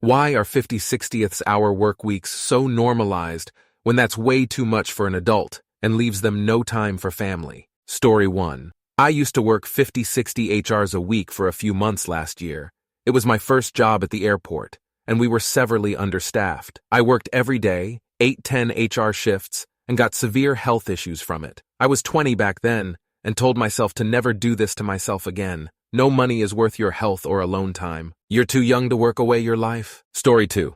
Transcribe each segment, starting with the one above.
Why are 50/60th hour work weeks so normalized when that's way too much for an adult and leaves them no time for family? Story 1. I used to work 50/60 HRs a week for a few months last year. It was my first job at the airport, and we were severely understaffed. I worked every day, 8-10 HR shifts, and got severe health issues from it. I was 20 back then, and told myself to never do this to myself again. No money is worth your health or alone time. You're too young to work away your life. Story 2.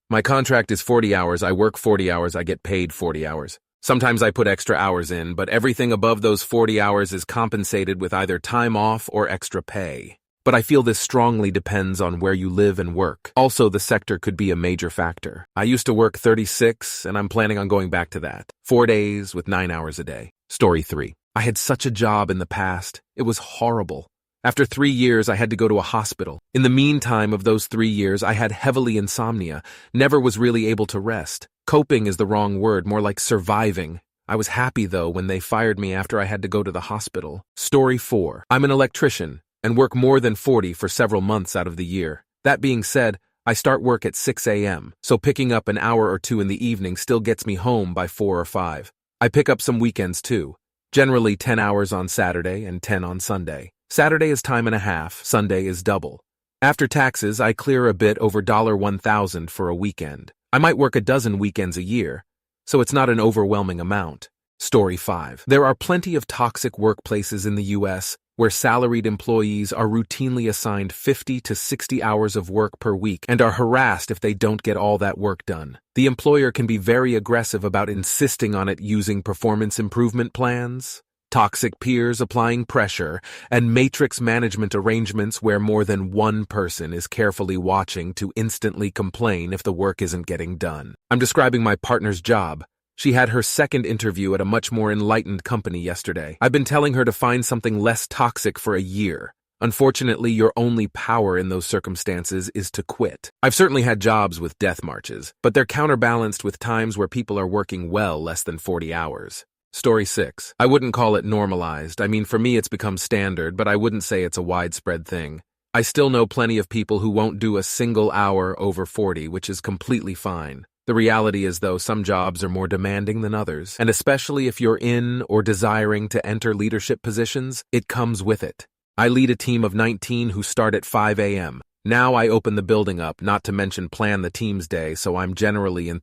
My contract is 40 hours, I work 40 hours, I get paid 40 hours. Sometimes I put extra hours in, but everything above those 40 hours is compensated with either time off or extra pay. But I feel this strongly depends on where you live and work. Also, the sector could be a major factor. I used to work 36, and I'm planning on going back to that. 4 days with 9 hours a day. Story 3. I had such a job in the past. It was horrible. After 3 years, I had to go to a hospital. In the meantime of those 3 years, I had heavily insomnia, never was really able to rest. Coping is the wrong word, more like surviving. I was happy, though, when they fired me after I had to go to the hospital. Story 4. I'm an electrician and work more than 40 for several months out of the year. That being said, I start work at 6 a.m., so picking up an hour or two in the evening still gets me home by 4 or 5. I pick up some weekends, too. Generally 10 hours on Saturday and 10 on Sunday. Saturday is time and a half, Sunday is double. After taxes, I clear a bit over $1,000 for a weekend. I might work a dozen weekends a year, so it's not an overwhelming amount. Story 5. There are plenty of toxic workplaces in the U.S. where salaried employees are routinely assigned 50 to 60 hours of work per week and are harassed if they don't get all that work done. The employer can be very aggressive about insisting on it using performance improvement plans, toxic peers applying pressure, and matrix management arrangements where more than one person is carefully watching to instantly complain if the work isn't getting done. I'm describing my partner's job. She had her second interview at a much more enlightened company yesterday. I've been telling her to find something less toxic for a year. Unfortunately, your only power in those circumstances is to quit. I've certainly had jobs with death marches, but they're counterbalanced with times where people are working well less than 40 hours. Story 6. I wouldn't call it normalized. I mean, for me it's become standard, but I wouldn't say it's a widespread thing. I still know plenty of people who won't do a single hour over 40, which is completely fine. The reality is, though, some jobs are more demanding than others, and especially if you're in or desiring to enter leadership positions, it comes with it. I lead a team of 19 who start at 5 a.m. Now I open the building up, not to mention plan the team's day, so I'm generally in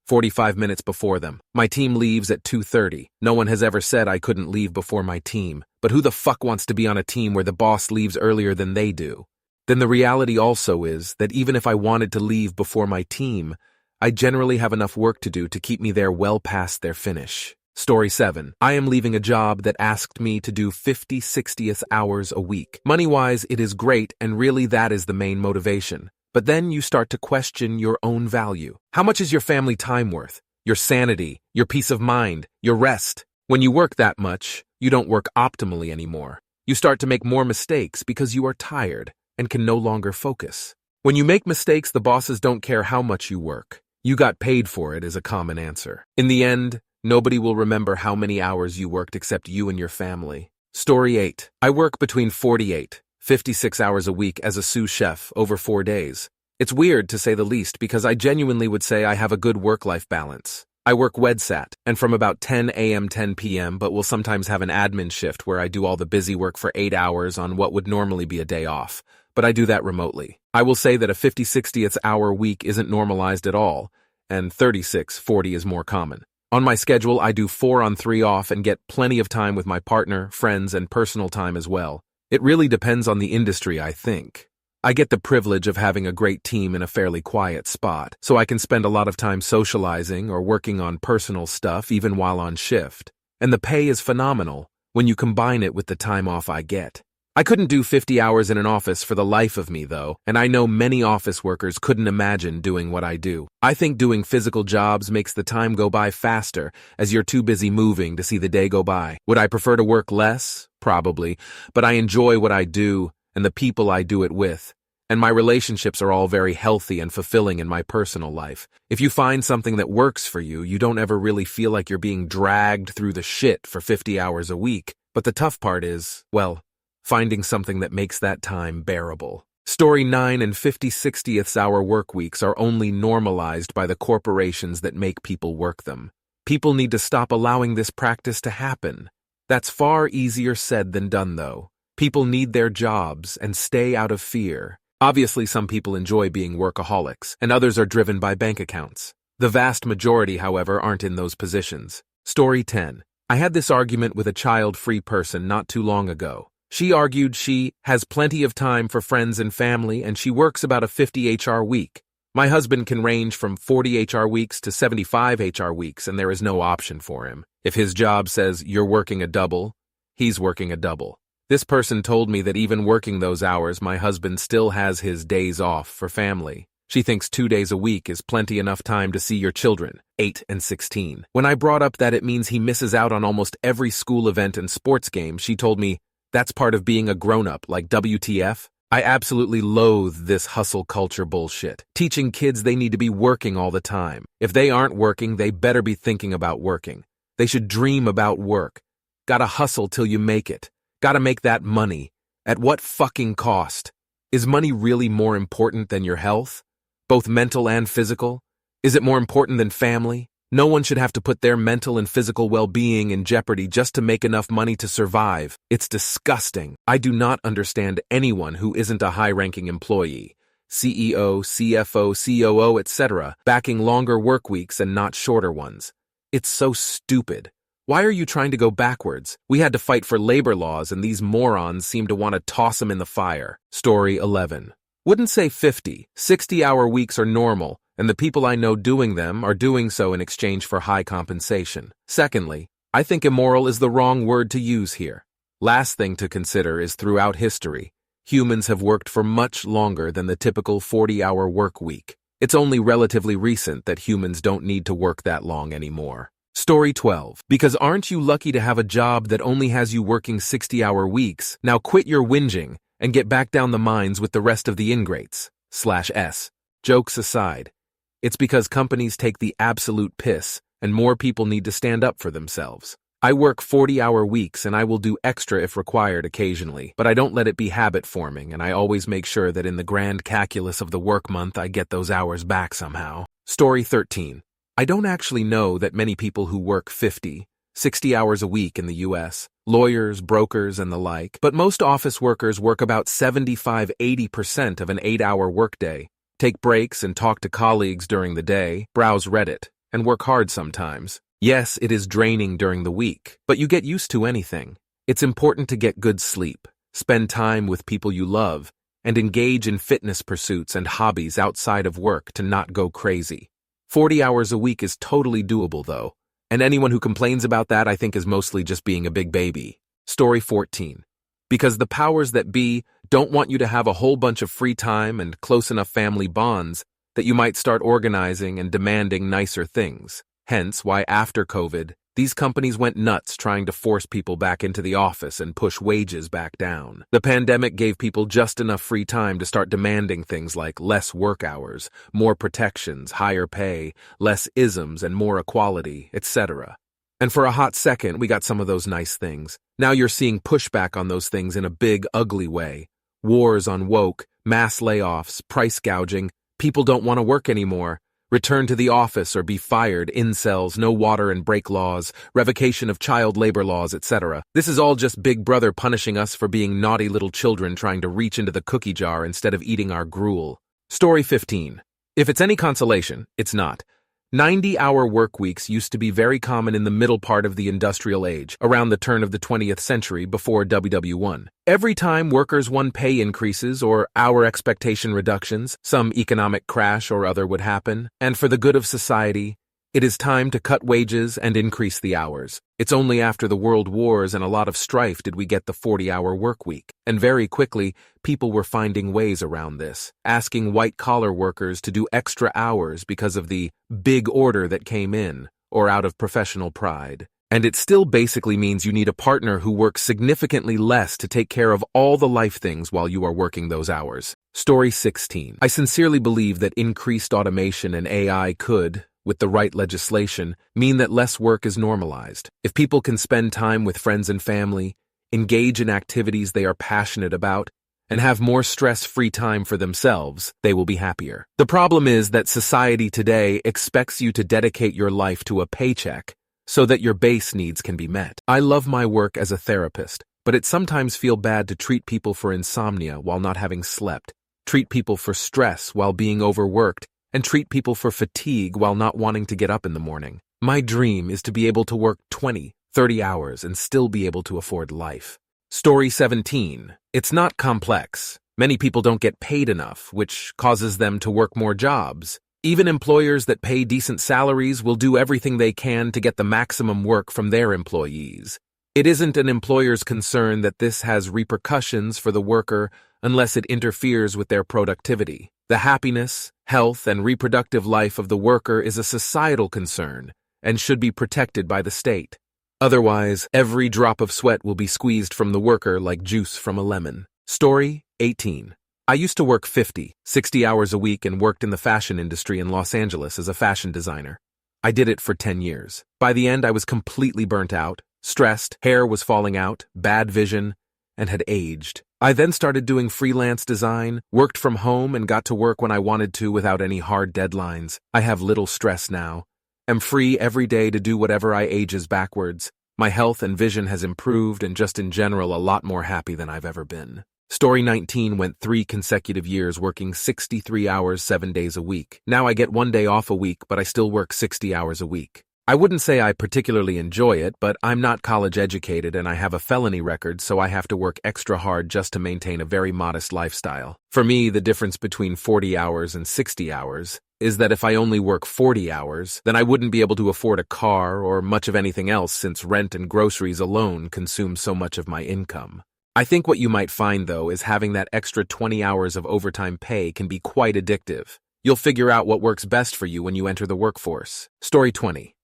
45 minutes before them. My team leaves at 2:30. No one has ever said I couldn't leave before my team, but who the fuck wants to be on a team where the boss leaves earlier than they do? Then the reality also is that even if I wanted to leave before my team, I generally have enough work to do to keep me there well past their finish. Story 7. I am leaving a job that asked me to do 50/60th hours a week. Money-wise, it is great, and really that is the main motivation. But then you start to question your own value. How much is your family time worth? Your sanity, your peace of mind, your rest? When you work that much, you don't work optimally anymore. You start to make more mistakes because you are tired and can no longer focus. When you make mistakes, the bosses don't care how much you work. You got paid for it is a common answer. In the end, nobody will remember how many hours you worked except you and your family. Story 8. I work between 56 hours a week as a sous chef over 4 days. It's weird to say the least because I genuinely would say I have a good work-life balance. I work WedSat, and from about 10 a.m. 10 p.m., but will sometimes have an admin shift where I do all the busy work for 8 hours on what would normally be a day off, but I do that remotely. I will say that a 50/60th hour week isn't normalized at all, and 36/40 is more common. On my schedule, I do 4 on 3 off and get plenty of time with my partner, friends, and personal time as well. It really depends on the industry, I think. I get the privilege of having a great team in a fairly quiet spot, so I can spend a lot of time socializing or working on personal stuff even while on shift. And the pay is phenomenal when you combine it with the time off I get. I couldn't do 50 hours in an office for the life of me, though, and I know many office workers couldn't imagine doing what I do. I think doing physical jobs makes the time go by faster, as you're too busy moving to see the day go by. Would I prefer to work less? Probably, but I enjoy what I do and the people I do it with, and my relationships are all very healthy and fulfilling in my personal life. If you find something that works for you, you don't ever really feel like you're being dragged through the shit for 50 hours a week. But the tough part is, well, finding something that makes that time bearable. Story 9 and 50/60ths hour work weeks are only normalized by the corporations that make people work them. People need to stop allowing this practice to happen. That's far easier said than done, though. People need their jobs and stay out of fear. Obviously, some people enjoy being workaholics, and others are driven by bank accounts. The vast majority, however, aren't in those positions. Story 10. I had this argument with a child-free person not too long ago. She argued she has plenty of time for friends and family, and she works about a 50 HR week. My husband can range from 40 HR weeks to 75 HR weeks, and there is no option for him. If his job says you're working a double, he's working a double. This person told me that even working those hours, my husband still has his days off for family. She thinks 2 days a week is plenty enough time to see your children, 8 and 16. When I brought up that it means he misses out on almost every school event and sports game, she told me, that's part of being a grown-up, like WTF? I absolutely loathe this hustle culture bullshit. Teaching kids they need to be working all the time. If they aren't working, they better be thinking about working. They should dream about work. Gotta hustle till you make it. Gotta make that money. At what fucking cost? Is money really more important than your health? Both mental and physical? Is it more important than family? No one should have to put their mental and physical well-being in jeopardy just to make enough money to survive. It's disgusting. I do not understand anyone who isn't a high-ranking employee, CEO, CFO, COO, etc., backing longer work weeks and not shorter ones. It's so stupid. Why are you trying to go backwards? We had to fight for labor laws, and these morons seem to want to toss them in the fire. Story 11. Wouldn't say 50, 60-hour weeks are normal, and the people I know doing them are doing so in exchange for high compensation. Secondly, I think immoral is the wrong word to use here. Last thing to consider is throughout history, humans have worked for much longer than the typical 40-hour work week. It's only relatively recent that humans don't need to work that long anymore. Story 12. Because aren't you lucky to have a job that only has you working 60-hour weeks? Now quit your whinging and get back down the mines with the rest of the ingrates/s. Jokes aside, it's because companies take the absolute piss and more people need to stand up for themselves. I work 40-hour weeks and I will do extra if required occasionally, but I don't let it be habit forming, and I always make sure that in the grand calculus of the work month I get those hours back somehow. Story 13. I don't actually know that many people who work 50, 60 hours a week in the US, lawyers, brokers, and the like, but most office workers work about 75–80% of an 8-hour workday, take breaks and talk to colleagues during the day, browse Reddit, and work hard sometimes. Yes, it is draining during the week, but you get used to anything. It's important to get good sleep, spend time with people you love, and engage in fitness pursuits and hobbies outside of work to not go crazy. 40 hours a week is totally doable, though, and anyone who complains about that I think is mostly just being a big baby. Story 14. Because the powers that be don't want you to have a whole bunch of free time and close enough family bonds that you might start organizing and demanding nicer things. Hence why after COVID, these companies went nuts trying to force people back into the office and push wages back down. The pandemic gave people just enough free time to start demanding things like less work hours, more protections, higher pay, less isms, and more equality, etc. And for a hot second, we got some of those nice things. Now you're seeing pushback on those things in a big, ugly way. Wars on woke, mass layoffs, price gouging, people don't want to work anymore. Return to the office or be fired, incels, no water and break laws, revocation of child labor laws, etc. This is all just Big Brother punishing us for being naughty little children trying to reach into the cookie jar instead of eating our gruel. Story 15. If it's any consolation, it's not. 90-hour work weeks used to be very common in the middle part of the industrial age, around the turn of the 20th century before WW1. Every time workers won pay increases or hour expectation reductions, some economic crash or other would happen, and for the good of society, it is time to cut wages and increase the hours. It's only after the world wars and a lot of strife did we get the 40-hour work week. And very quickly, people were finding ways around this, asking white-collar workers to do extra hours because of the big order that came in, or out of professional pride. And it still basically means you need a partner who works significantly less to take care of all the life things while you are working those hours. Story 16. I sincerely believe that increased automation and AI could, with the right legislation, mean that less work is normalized. If people can spend time with friends and family, engage in activities they are passionate about, and have more stress-free time for themselves, they will be happier. The problem is that society today expects you to dedicate your life to a paycheck so that your base needs can be met. I love my work as a therapist, but it sometimes feels bad to treat people for insomnia while not having slept, treat people for stress while being overworked, and treat people for fatigue while not wanting to get up in the morning. My dream is to be able to work 20, 30 hours and still be able to afford life. Story 17. It's not complex. Many people don't get paid enough, which causes them to work more jobs. Even employers that pay decent salaries will do everything they can to get the maximum work from their employees. It isn't an employer's concern that this has repercussions for the worker unless it interferes with their productivity. The happiness, health, and reproductive life of the worker is a societal concern and should be protected by the state. Otherwise, every drop of sweat will be squeezed from the worker like juice from a lemon. Story 18. I used to work 50, 60 hours a week and worked in the fashion industry in Los Angeles as a fashion designer. I did it for 10 years. By the end, I was completely burnt out, stressed, hair was falling out, bad vision, and had aged. I then started doing freelance design, worked from home, and got to work when I wanted to without any hard deadlines. I have little stress now. Am free every day to do whatever I ages backwards. My health and vision has improved and just in general a lot more happy than I've ever been. Story 19 went 3 consecutive years working 63 hours 7 days a week. Now I get 1 day off a week, but I still work 60 hours a week. I wouldn't say I particularly enjoy it, but I'm not college educated and I have a felony record, so I have to work extra hard just to maintain a very modest lifestyle. For me, the difference between 40 hours and 60 hours is that if I only work 40 hours, then I wouldn't be able to afford a car or much of anything else since rent and groceries alone consume so much of my income. I think what you might find, though, is having that extra 20 hours of overtime pay can be quite addictive. You'll figure out what works best for you when you enter the workforce. Story 20.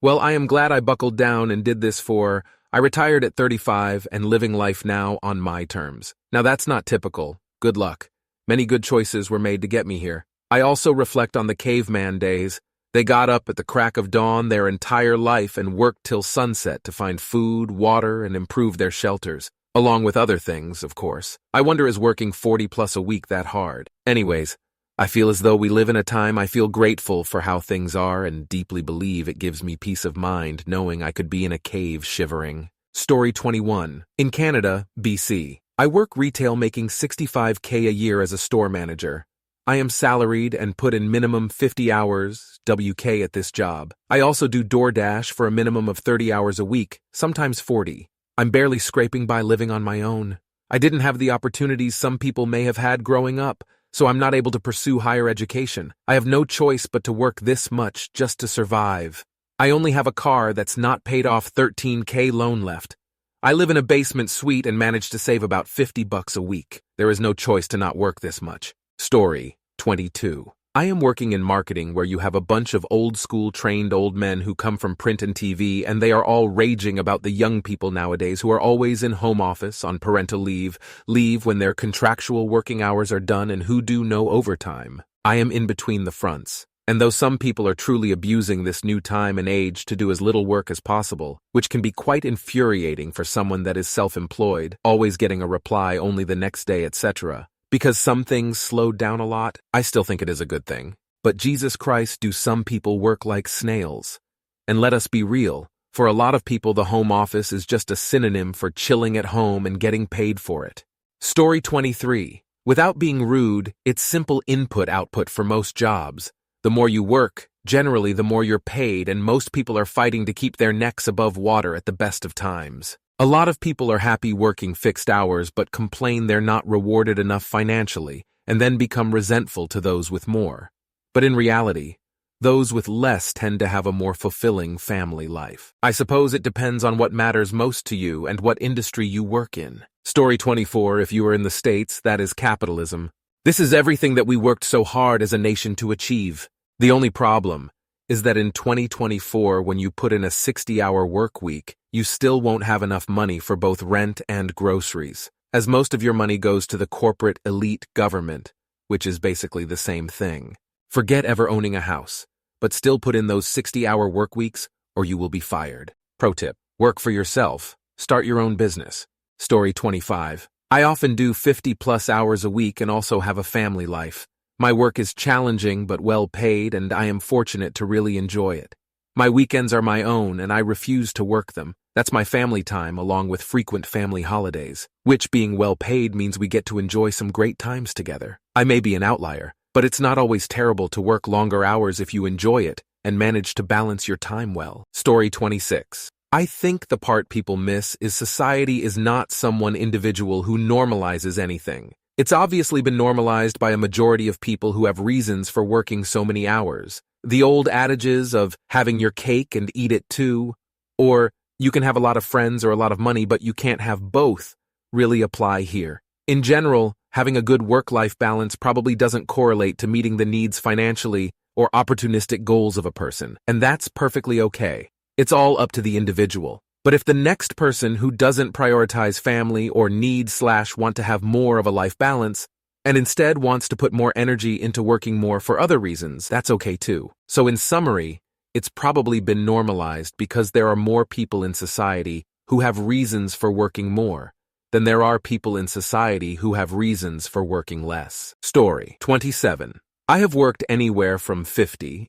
Well, I am glad I buckled down and did this I retired at 35 and living life now on my terms. Now that's not typical. Good luck. Many good choices were made to get me here. I also reflect on the caveman days. They got up at the crack of dawn their entire life and worked till sunset to find food, water, and improve their shelters. Along with other things, of course. I wonder, is working 40 plus a week that hard? Anyways, I feel as though we live in a time I feel grateful for how things are and deeply believe it gives me peace of mind knowing I could be in a cave shivering. Story 21. In Canada, BC. I work retail making $65K a year as a store manager. I am salaried and put in minimum 50 hours WK at this job. I also do DoorDash for a minimum of 30 hours a week, sometimes 40. I'm barely scraping by living on my own. I didn't have the opportunities some people may have had growing up, so I'm not able to pursue higher education. I have no choice but to work this much just to survive. I only have a car that's not paid off $13K loan left. I live in a basement suite and manage to save about $50 a week. There is no choice to not work this much. Story 22. I am working in marketing where you have a bunch of old-school trained old men who come from print and TV, and they are all raging about the young people nowadays who are always in home office, on parental leave when their contractual working hours are done, and who do no overtime. I am in between the fronts. And though some people are truly abusing this new time and age to do as little work as possible, which can be quite infuriating for someone that is self-employed, always getting a reply only the next day, etc., because some things slowed down a lot, I still think it is a good thing. But Jesus Christ, do some people work like snails? And let us be real, for a lot of people the home office is just a synonym for chilling at home and getting paid for it. Story 23. Without being rude, it's simple input-output for most jobs. The more you work, generally the more you're paid, and most people are fighting to keep their necks above water at the best of times. A lot of people are happy working fixed hours but complain they're not rewarded enough financially and then become resentful to those with more. But in reality, those with less tend to have a more fulfilling family life. I suppose it depends on what matters most to you and what industry you work in. Story 24. If you are in the States, that is capitalism. This is everything that we worked so hard as a nation to achieve. The only problem is that in 2024, when you put in a 60-hour work week, you still won't have enough money for both rent and groceries, as most of your money goes to the corporate elite government, which is basically the same thing. Forget ever owning a house, but still put in those 60-hour work weeks or you will be fired. Pro tip: work for yourself. Start your own business. Story 25. I often do 50+ hours a week and also have a family life. My work is challenging but well paid, and I am fortunate to really enjoy it. My weekends are my own, and I refuse to work them. That's my family time, along with frequent family holidays, which, being well paid, means we get to enjoy some great times together. I may be an outlier, but it's not always terrible to work longer hours if you enjoy it and manage to balance your time well. Story 26. I think the part people miss is society is not some one individual who normalizes anything. It's obviously been normalized by a majority of people who have reasons for working so many hours. The old adages of having your cake and eat it too, or you can have a lot of friends or a lot of money, but you can't have both, really apply here. In general, having a good work-life balance probably doesn't correlate to meeting the needs financially or opportunistic goals of a person, and that's perfectly okay. It's all up to the individual. But if the next person who doesn't prioritize family or want to have more of a life balance, and instead wants to put more energy into working more for other reasons, that's okay too. So in summary, it's probably been normalized because there are more people in society who have reasons for working more than there are people in society who have reasons for working less. Story 27. I have worked anywhere from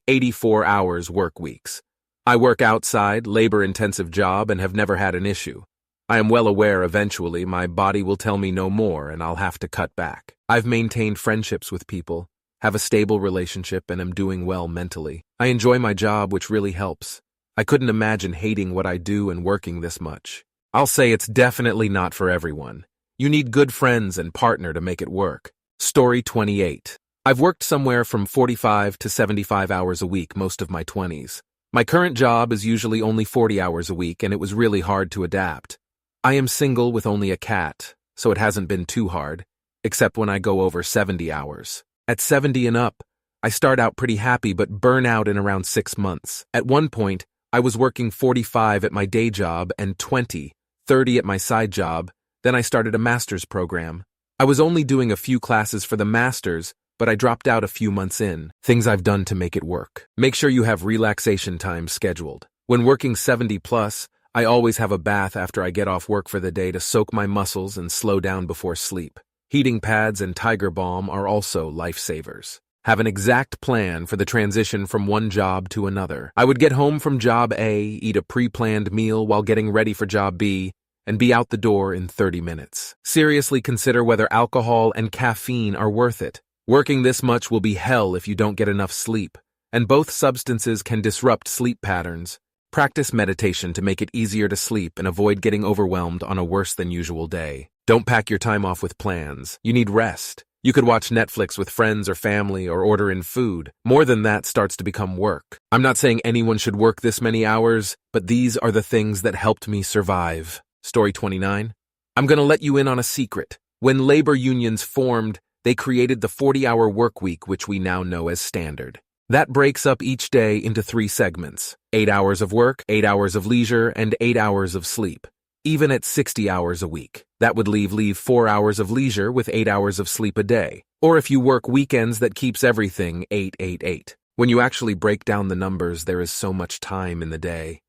84 hours work weeks. I work outside, labor-intensive job and have never had an issue. I am well aware eventually my body will tell me no more and I'll have to cut back. I've maintained friendships with people, have a stable relationship, and am doing well mentally. I enjoy my job, which really helps. I couldn't imagine hating what I do and working this much. I'll say it's definitely not for everyone. You need good friends and partner to make it work. Story 28. I've worked somewhere from 45 to 75 hours a week most of my 20s. My current job is usually only 40 hours a week, and it was really hard to adapt. I am single with only a cat, so it hasn't been too hard, except when I go over 70 hours. At 70 and up, I start out pretty happy but burn out in around 6 months. At one point, I was working 45 at my day job and 30 at my side job. Then I started a master's program. I was only doing a few classes for the master's, but I dropped out a few months in. Things I've done to make it work. Make sure you have relaxation time scheduled. When working 70+, I always have a bath after I get off work for the day to soak my muscles and slow down before sleep. Heating pads and Tiger Balm are also lifesavers. Have an exact plan for the transition from one job to another. I would get home from job A, eat a pre-planned meal while getting ready for job B, and be out the door in 30 minutes. Seriously consider whether alcohol and caffeine are worth it. Working this much will be hell if you don't get enough sleep, and both substances can disrupt sleep patterns. Practice meditation to make it easier to sleep and avoid getting overwhelmed on a worse than usual day. Don't pack your time off with plans. You need rest. You could watch Netflix with friends or family or order in food. More than that starts to become work. I'm not saying anyone should work this many hours, but these are the things that helped me survive. Story 29. I'm going to let you in on a secret. When labor unions formed, they created the 40-hour work week, which we now know as standard. That breaks up each day into 3 segments: 8 hours of work, 8 hours of leisure, and 8 hours of sleep. Even at 60 hours a week, that would leave 4 hours of leisure with 8 hours of sleep a day. Or if you work weekends, that keeps everything 8, 8, 8. When you actually break down the numbers, there is so much time in the day.